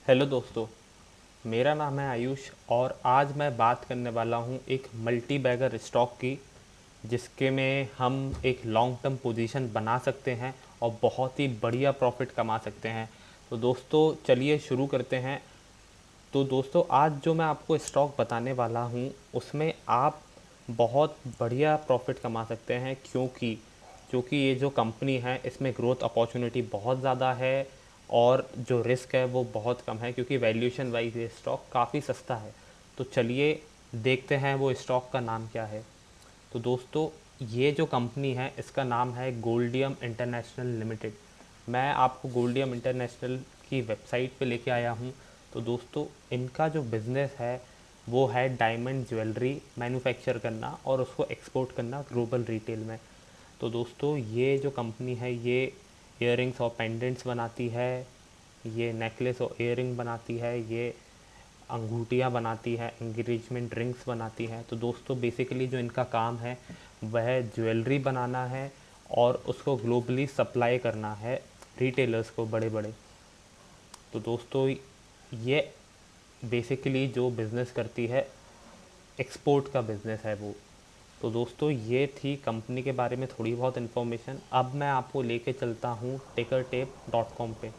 Hello दोस्तों, मेरा नाम है आयुष और आज मैं बात करने वाला हूँ एक मल्टी बैगर स्टॉक की, जिसके में हम एक लॉन्ग टर्म पोजीशन बना सकते हैं और बहुत ही बढ़िया प्रॉफिट कमा सकते हैं। तो दोस्तों चलिए शुरू करते हैं। तो दोस्तों आज जो मैं आपको स्टॉक बताने वाला हूँ उसमें आप बहुत बढ़िया प्रॉफिट कमा सकते हैं, क्योंकि ये जो कंपनी है इसमें ग्रोथ अपॉर्चुनिटी बहुत ज़्यादा है और जो रिस्क है वो बहुत कम है, क्योंकि वैल्यूएशन वाइज ये स्टॉक काफ़ी सस्ता है। तो चलिए देखते हैं वो स्टॉक का नाम क्या है। तो दोस्तों ये जो कंपनी है इसका नाम है गोल्डियम इंटरनेशनल लिमिटेड। मैं आपको गोल्डियम इंटरनेशनल की वेबसाइट पे लेके आया हूँ। तो दोस्तों इनका जो बिज़नेस है वो है डायमंड ज्वेलरी मैन्युफैक्चर करना और उसको एक्सपोर्ट करना ग्लोबल रिटेल में। तो दोस्तों ये जो कंपनी है ये इयररिंग्स और पेंडेंट्स बनाती है, ये नेकलेस और इयररिंग बनाती है, ये अंगूठियाँ बनाती है, एंगेजमेंट रिंग्स बनाती है। तो दोस्तों बेसिकली जो इनका काम है वह ज्वेलरी बनाना है और उसको ग्लोबली सप्लाई करना है रिटेलर्स को, बड़े बड़े। तो दोस्तों ये बेसिकली जो बिज़नेस करती है एक्सपोर्ट का बिज़नेस है वो। तो दोस्तों ये थी कंपनी के बारे में थोड़ी बहुत इन्फॉर्मेशन। अब मैं आपको लेके चलता हूँ tickertape.com पे।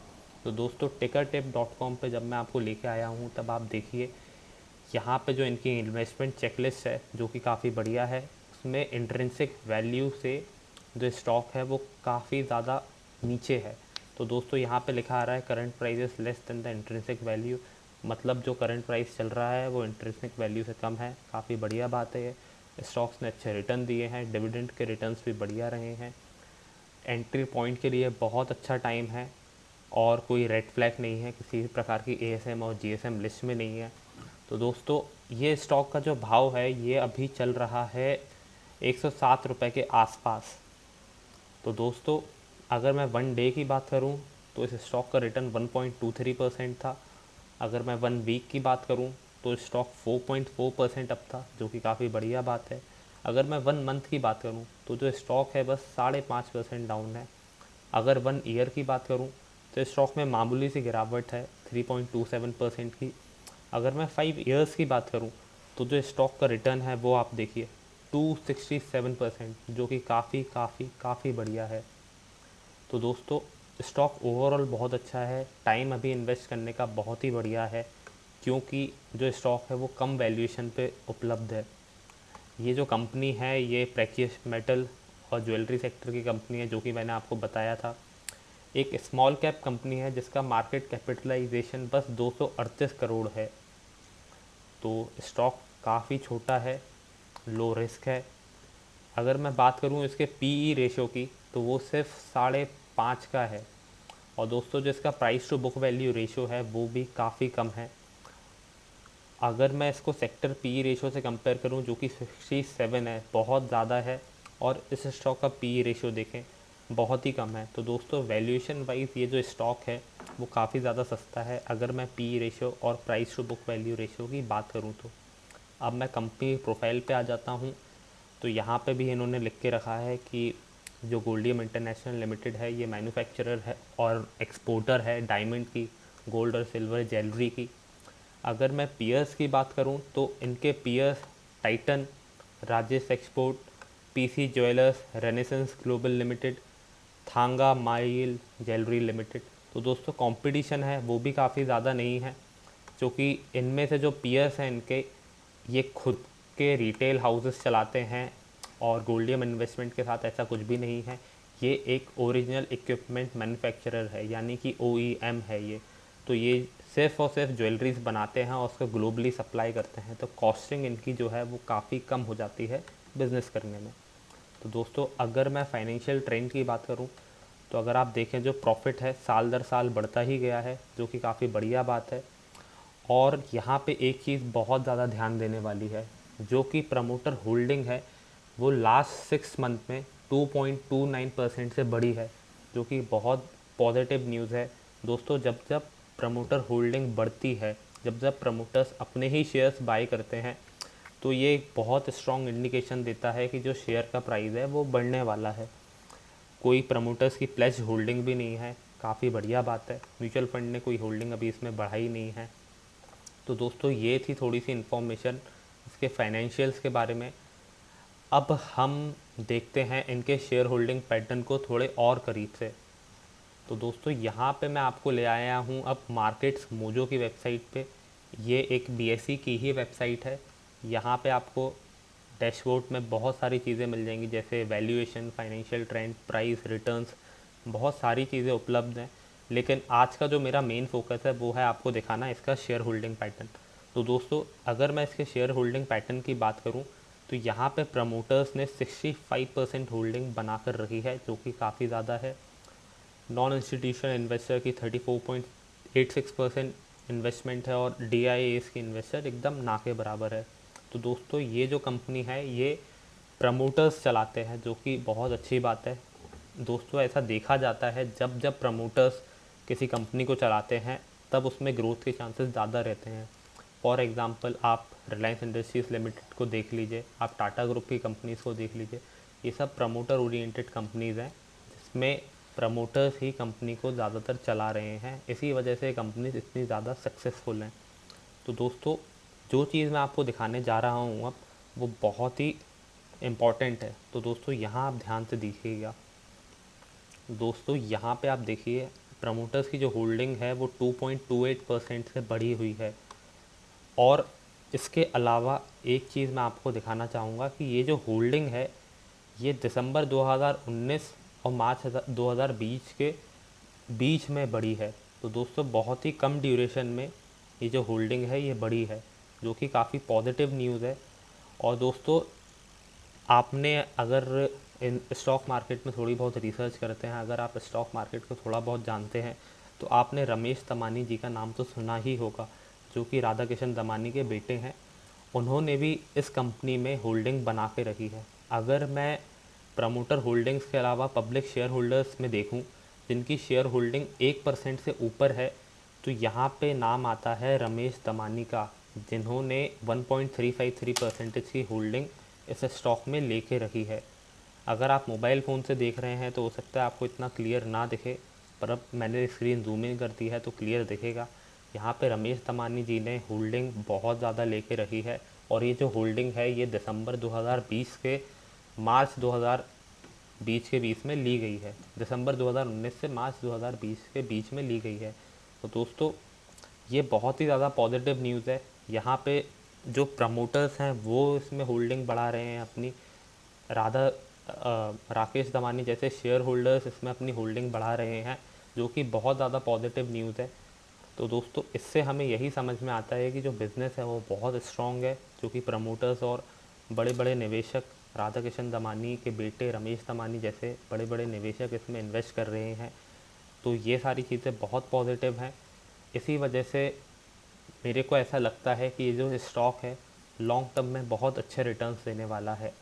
तो दोस्तों tickertape.com पे जब मैं आपको लेके आया हूँ तब आप देखिए यहाँ पे जो इनकी इन्वेस्टमेंट चेकलिस्ट है जो कि काफ़ी बढ़िया है। उसमें इंट्रिंसिक वैल्यू से जो स्टॉक है वो काफ़ी ज़्यादा नीचे है। तो दोस्तों यहाँ पे लिखा आ रहा है current price is less than the intrinsic value, मतलब जो करंट प्राइस चल रहा है वो इंट्रिंसिक वैल्यू से कम है। काफ़ी बढ़िया बात है ये। स्टॉक्स ने अच्छे रिटर्न दिए हैं, डिविडेंड के रिटर्न्स भी बढ़िया रहे हैं। एंट्री पॉइंट के लिए बहुत अच्छा टाइम है और कोई रेड फ्लैग नहीं है, किसी भी प्रकार की एएसएम और जीएसएम लिस्ट में नहीं है। तो दोस्तों ये स्टॉक का जो भाव है ये अभी चल रहा है 107 रुपये के आसपास। तो दोस्तों अगर मैं वन डे की बात करूं तो इस स्टॉक का रिटर्न 1.23% था। अगर मैं वन वीक की बात करूं तो स्टॉक 4.4% अप था, जो कि काफ़ी बढ़िया बात है। अगर मैं वन मंथ की बात करूं तो जो स्टॉक है बस 5.5% डाउन है। अगर वन ईयर की बात करूं तो स्टॉक में मामूली सी गिरावट है 3.27% की। अगर मैं 5 ईयर्स की बात करूं तो जो स्टॉक का रिटर्न है वो आप देखिए 267%, जो कि काफ़ी काफ़ी काफ़ी बढ़िया है। तो दोस्तों स्टॉक ओवरऑल बहुत अच्छा है, टाइम अभी इन्वेस्ट करने का बहुत ही बढ़िया है, क्योंकि जो स्टॉक है वो कम वैल्यूएशन पे उपलब्ध है। ये जो कंपनी है ये प्रेशियस मेटल और ज्वेलरी सेक्टर की कंपनी है, जो कि मैंने आपको बताया था। एक स्मॉल कैप कंपनी है जिसका मार्केट कैपिटलाइजेशन बस 238 करोड़ है। तो स्टॉक काफ़ी छोटा है, लो रिस्क है। अगर मैं बात करूं इसके पीई रेशो की तो वो सिर्फ 5.5 का है। और दोस्तों जो इसका price to book value ratio है वो भी काफ़ी कम है। अगर मैं इसको सेक्टर पी रेशो से कंपेयर करूं जो कि 67 है, बहुत ज़्यादा है। और इस स्टॉक का पी रेशो देखें, बहुत ही कम है। तो दोस्तों वैल्यूएशन वाइज ये जो स्टॉक है वो काफ़ी ज़्यादा सस्ता है, अगर मैं पी रेशो और price to book value ratio की बात करूँ तो। अब मैं कंपनी प्रोफाइल पे आ जाता हूँ। तो यहाँ पे भी इन्होंने लिख के रखा है कि जो गोल्डियम इंटरनेशनल लिमिटेड है ये मैन्युफैक्चरर है और एक्सपोर्टर है डायमंड की, गोल्ड और सिल्वर ज्वेलरी की। अगर मैं पीयर्स की बात करूं तो इनके peers Titan, Rajesh export, PC jewellers, Renaissance global limited, Thangamayil jewellery limited. तो दोस्तों कंपटीशन है वो भी काफ़ी ज़्यादा नहीं है, क्योंकि इनमें से जो पीयर्स हैं इनके ये खुद के रिटेल हाउसेस चलाते हैं और गोल्डियम इन्वेस्टमेंट के साथ ऐसा कुछ भी नहीं है। ये एक ओरिजिनल इक्विपमेंट मैन्युफैक्चरर है, यानी कि ओईएम है ये। तो ये सिर्फ और सिर्फ ज्वेलरीज बनाते हैं और उसको ग्लोबली सप्लाई करते हैं। तो कॉस्टिंग इनकी जो है वो काफ़ी कम हो जाती है बिज़नेस करने में। तो दोस्तों अगर मैं फाइनेंशियल ट्रेंड की बात करूं तो अगर आप देखें जो प्रॉफिट है साल दर साल बढ़ता ही गया है, जो कि काफ़ी बढ़िया बात है। और यहाँ पे एक चीज़ बहुत ज़्यादा ध्यान देने वाली है, जो कि प्रमोटर होल्डिंग है वो लास्ट 6 मंथ में 2.29% से बढ़ी है, जो कि बहुत पॉजिटिव न्यूज़ है। दोस्तों जब जब प्रमोटर होल्डिंग बढ़ती है, जब जब प्रमोटर्स अपने ही शेयर्स बाय करते हैं, तो ये एक बहुत स्ट्रॉन्ग इंडिकेशन देता है कि जो शेयर का प्राइस है वो बढ़ने वाला है। कोई प्रमोटर्स की प्लेज होल्डिंग भी नहीं है, काफ़ी बढ़िया बात है। म्यूचुअल फ़ंड ने कोई होल्डिंग अभी इसमें बढ़ाई नहीं है। तो दोस्तों ये थी थोड़ी सी इन्फॉर्मेशन इसके फाइनेंशियल्स के बारे में। अब हम देखते हैं इनके शेयर होल्डिंग पैटर्न को थोड़े और करीब से। तो दोस्तों यहाँ पे मैं आपको ले आया हूँ अब मार्केट्स मोजो की वेबसाइट पे। ये एक बीएसई की ही वेबसाइट है। यहाँ पे आपको डैशबोर्ड में बहुत सारी चीज़ें मिल जाएंगी, जैसे valuation, financial trend, price, returns, बहुत सारी चीज़ें उपलब्ध हैं। लेकिन आज का जो मेरा मेन फोकस है वो है आपको दिखाना इसका शेयर होल्डिंग पैटर्न। तो दोस्तों अगर मैं इसके शेयर होल्डिंग पैटर्न की बात करूं तो यहाँ पे प्रमोटर्स ने 65% होल्डिंग बनाकर रखी है, जो कि काफ़ी ज़्यादा है। नॉन इंस्टीट्यूशनल इन्वेस्टर की 34.86% इन्वेस्टमेंट है और डी की इन्वेस्टर एकदम ना के बराबर है। तो दोस्तों ये जो कंपनी है ये प्रमोटर्स चलाते हैं, जो कि बहुत अच्छी बात है। दोस्तों ऐसा देखा जाता है जब जब प्रमोटर्स किसी कंपनी को चलाते हैं तब उसमें ग्रोथ के चांसेस ज़्यादा रहते हैं। फॉर एग्ज़ाम्पल आप रिलायंस इंडस्ट्रीज़ लिमिटेड को देख लीजिए, आप टाटा ग्रुप की कंपनीज़ को देख लीजिए। ये सब प्रमोटर ओरिएंटेड कंपनीज़ हैं जिसमें प्रमोटर्स ही कंपनी को ज़्यादातर चला रहे हैं। इसी वजह से कंपनीज इतनी ज़्यादा सक्सेसफुल हैं। तो दोस्तों जो चीज़ मैं आपको दिखाने जा रहा हूँ अब वो बहुत ही इम्पॉर्टेंट है। तो दोस्तों यहाँ आप ध्यान से देखिएगा। दोस्तों यहाँ पे आप देखिए प्रमोटर्स की जो होल्डिंग है वो 2.28% से बढ़ी हुई है। और इसके अलावा एक चीज़ मैं आपको दिखाना चाहूँगा कि ये जो होल्डिंग है ये दिसंबर 2019 और मार्च 2020 के बीच में बढ़ी है। तो दोस्तों बहुत ही कम ड्यूरेशन में ये जो होल्डिंग है ये बढ़ी है, जो कि काफ़ी पॉजिटिव न्यूज़ है। और दोस्तों आपने अगर इन स्टॉक मार्केट में थोड़ी बहुत रिसर्च करते हैं, अगर आप स्टॉक मार्केट को थोड़ा बहुत जानते हैं तो आपने रमेश दमानी जी का नाम तो सुना ही होगा, जो कि राधा किशन दमानी के बेटे हैं। उन्होंने भी इस कंपनी में होल्डिंग बना के रखी है। अगर मैं प्रमोटर होल्डिंग्स के अलावा पब्लिक शेयर होल्डर्स में देखूं जिनकी शेयर होल्डिंग 1% से ऊपर है तो यहाँ पे नाम आता है रमेश दमानी का, जिन्होंने 1.353% की होल्डिंग इस स्टॉक में लेके रखी है। अगर आप मोबाइल फ़ोन से देख रहे हैं तो हो सकता है आपको इतना क्लियर ना दिखे, पर अब मैंने स्क्रीन जूम इन कर दी है तो क्लियर दिखेगा। यहाँ पे रमेश दमानी जी ने होल्डिंग बहुत ज़्यादा लेके रखी है। और ये जो होल्डिंग है ये दिसंबर 2020 के मार्च 2020 के बीच में ली गई है। दिसंबर 2019 से मार्च 2020 के बीच में ली गई है। तो दोस्तों ये बहुत ही ज़्यादा पॉजिटिव न्यूज़ है। यहाँ पे जो प्रमोटर्स हैं वो इसमें होल्डिंग बढ़ा रहे हैं अपनी। राकेश दमानी जैसे शेयर होल्डर्स इसमें अपनी होल्डिंग बढ़ा रहे हैं, जो कि बहुत ज़्यादा पॉजिटिव न्यूज़ है। तो दोस्तों इससे हमें यही समझ में आता है कि जो बिज़नेस है वो बहुत स्ट्रॉन्ग है, जो कि प्रमोटर्स और बड़े बड़े निवेशक राधा किशन दमानी के बेटे रमेश दमानी जैसे बड़े बड़े निवेशक इसमें इन्वेस्ट कर रहे हैं। तो ये सारी चीज़ें बहुत पॉजिटिव हैं। इसी वजह से मेरे को ऐसा लगता है कि ये जो स्टॉक है लॉन्ग टर्म में बहुत अच्छे रिटर्न्स देने वाला है।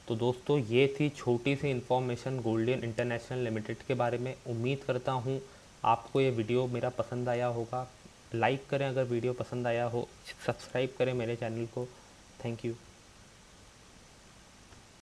तो दोस्तों ये थी छोटी सी इन्फॉर्मेशन गोल्डियन इंटरनेशनल लिमिटेड के बारे में। उम्मीद करता हूँ आपको ये वीडियो मेरा पसंद आया होगा। लाइक करें अगर वीडियो पसंद आया हो, सब्सक्राइब करें मेरे चैनल को। Thank you.